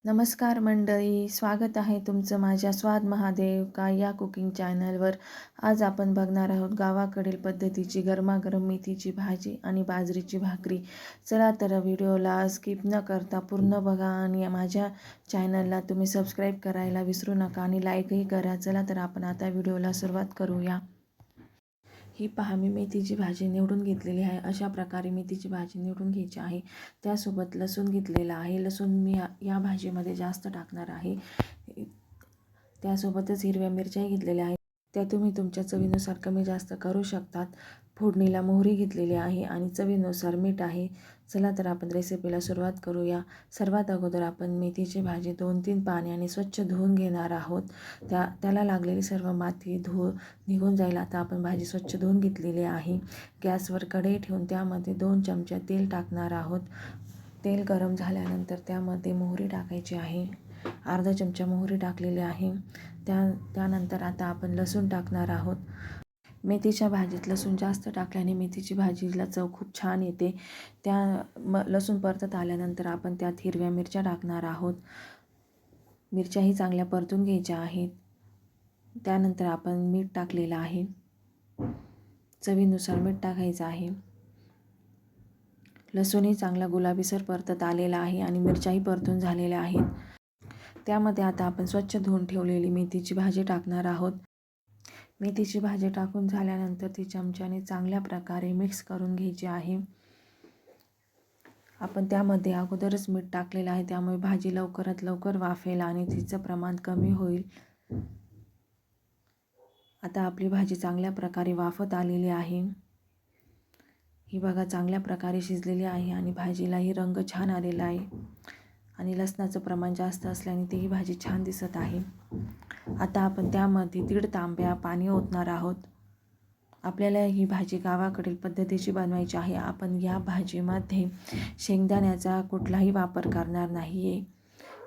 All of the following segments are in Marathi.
नमस्कार मंडळी, स्वागत आहे तुमचं माझ्या स्वाद महादेव का या कुकिंग चॅनलवर. आज आपण बघणार आहोत गावाकडील पद्धतीची गरमागरम मेथीची भाजी आणि बाजरीची भाकरी. चला तर व्हिडिओला स्किप न करता पूर्ण बघा आणि माझ्या चॅनलला तुम्ही सबस्क्राईब करायला विसरू नका आणि लाईकही करा. चला तर आपण आता व्हिडिओला सुरुवात करूया. ही पहा, मी मेथीची भाजी निवडून घेतलेली आहे. अशा प्रकारे मेथीची भाजी निवडून घ्यायची आहे. त्यासोबत लसूण घेतलेला आहे. लसूण मी या भाजीमध्ये जास्त टाकणार आहे. त्यासोबतच हिरव्या मिरच्याही घेतलेल्या आहेत. त्या तुम्ही तुमच्या चवीनुसार कमी जास्त करू शकतात. फोडणीला मोहरी घेतलेली आहे आणि चवीनुसार मीठ आहे. चला तर आपण रेसिपीला सुरुवात करूया. सर्वात अगोदर आपण मेथीची भाजी 2-3 पाण्याने स्वच्छ धुवून घेणार आहोत. त्याला लागलेली सर्व माती निघून जाईल. आता आपण भाजी स्वच्छ धुवून घेतलेली आहे. गॅसवर कढई ठेवून त्यामध्ये 2 चमचे तेल टाकणार आहोत. तेल गरम झाल्यानंतर त्यामध्ये मोहरी टाकायची आहे. अर्धा चमचा मोहरी टाकलेली आहे. त्यानंतर आता आपण लसूण टाकणार आहोत. मेथीच्या भाजीत लसूण जास्त टाकल्याने मेथीची भाजीला चव खूप छान येते. लसूण परतत आल्यानंतर आपण त्यात हिरव्या मिरच्या टाकणार आहोत. मिरच्याही चांगल्या परतून घ्यायच्या आहेत. त्यानंतर आपण मीठ टाकलेलं आहे. चवीनुसार मीठ टाकायचं आहे. लसूणही चांगला गुलाबीसर परतत आलेला आहे आणि मिरच्याही परतून झालेल्या आहेत. त्यामध्ये आता आपण स्वच्छ धुवून ठेवलेली मेथीची भाजी टाकणार आहोत. मेथीची भाजी टाकून झाल्यानंतर ती चमच्याने चांगल्या प्रकारे मिक्स करून घ्यायची आहे. आपण त्यामध्ये अगोदरच मीठ टाकलेलं आहे, त्यामुळे भाजी लवकरात लवकर वाफेल आणि तिचं प्रमाण कमी होईल. आता आपली भाजी चांगल्या प्रकारे वाफत आलेली आहे. ही बघा, चांगल्या प्रकारे शिजलेली आहे आणि भाजीलाही रंग छान आलेला आहे आणि लसणाचं प्रमाण जास्त असल्याने तीही भाजी छान दिसत आहे. आता आपण त्यामध्ये 1.5 तांब्या पाणी ओतणार आहोत. आपल्याला ही भाजी गावाकडील पद्धतीची बनवायची आहे. आपण या भाजीमध्ये शेंगदाण्याचा कुठलाही वापर करणार नाही आहे.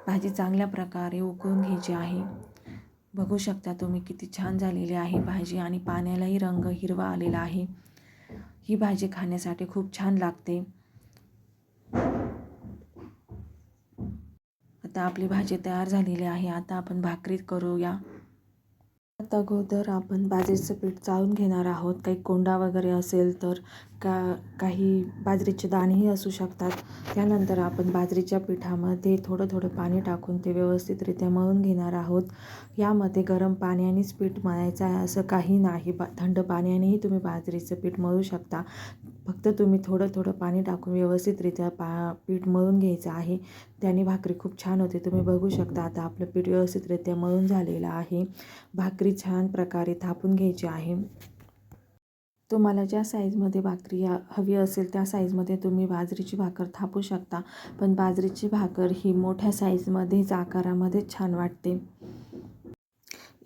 भाजी चांगल्या प्रकारे उकळून घ्यायची आहे. बघू शकता तुम्ही किती छान झालेली आहे भाजी आणि पाण्यालाही रंग हिरवा आलेला आहे. ही भाजी खाण्यासाठी खूप छान लागते. आता आपली भाजी तयार झालेली आहे. आता आपण भाकरी करूया. अगोदर आपण बाजरीचं पीठ चाळून घेणार आहोत. काही कोंडा वगैरे असेल तर काही बाजरीचे दाणेही असू शकतात. त्यानंतर आपण बाजरीच्या पिठामध्ये थोडं थोडं पाणी टाकून ते व्यवस्थितरित्या मळून घेणार आहोत. यामध्ये गरम पाण्यानेच पीठ मळायचं आहे असं काही नाही. थंड पाण्यानेही तुम्ही बाजरीचं पीठ मळू शकता. फक्त तुम्ही थोडं थोडं पाणी टाकून व्यवस्थितरित्या पीठ मळून घ्यायचं आहे. त्याने भाकरी खूप छान होते. तुम्ही बघू शकता आता आपलं पीठ व्यवस्थितरित्या मळून झालेलं आहे. भाकरी छान प्रकारे थापून घ्यायची आहे. तुम्हाला ज्या साईजमध्ये भाकरी हवी असेल त्या साईजमध्ये तुम्ही बाजरीची भाकर थापू शकता. पण बाजरीची भाकर ही मोठ्या साईजमध्येच आकारामध्येच छान वाटते.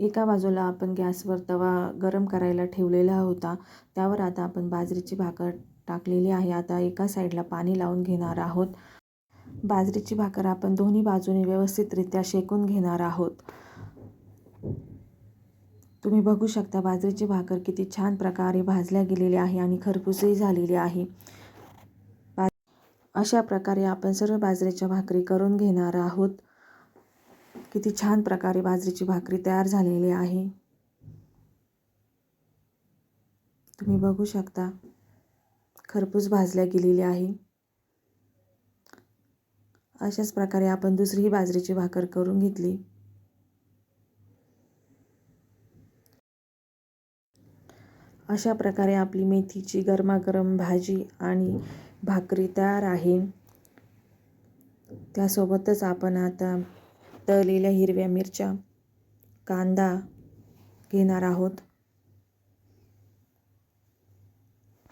एका बाजूला आपण गॅसवर तवा गरम करायला ठेवलेला होता. त्यावर आता आपण बाजरीची भाकर टाकलेली आहे. आता एका साईडला पाणी लावून घेणार आहोत. बाजरीची भाकर आपण दोन्ही बाजूने व्यवस्थितरित्या शेकून घेणार आहोत. तुम्ही बघू शकता बाजरीची भाकर किती छान प्रकारे भाजल्या गेलेली आहे आणि खरपूसही झालेली आहे. अशा प्रकारे आपण सर्व बाजरीच्या भाकरी करून घेणार आहोत. किती छान प्रकारे बाजरीची भाकरी तयार झालेली आहे. तुम्ही बघू शकता खरपूस भाजल्या गेलेली आहे. अशाच प्रकारे आपण दुसरीही बाजरीची भाकर करून घेतली. अशा प्रकारे आपली मेथीची गरमागरम भाजी आणि भाकरी तयार आहे. त्यासोबतच आपण आता तळलेल्या हिरव्या मिरच्या, कांदा घेणार आहोत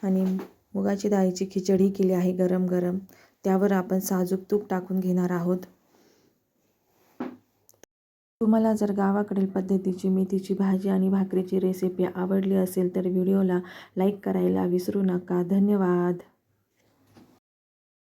आणि मुगाची डाळीची खिचडी केली आहे गरम गरम. त्यावर आपण साजूक तूप टाकून घेणार आहोत. तुम्हाला जर गावाकडील पद्धतीची मेथीची भाजी आणि भाकरीची रेसिपी आवडली असेल तर व्हिडिओला लाईक करायला विसरू नका. धन्यवाद.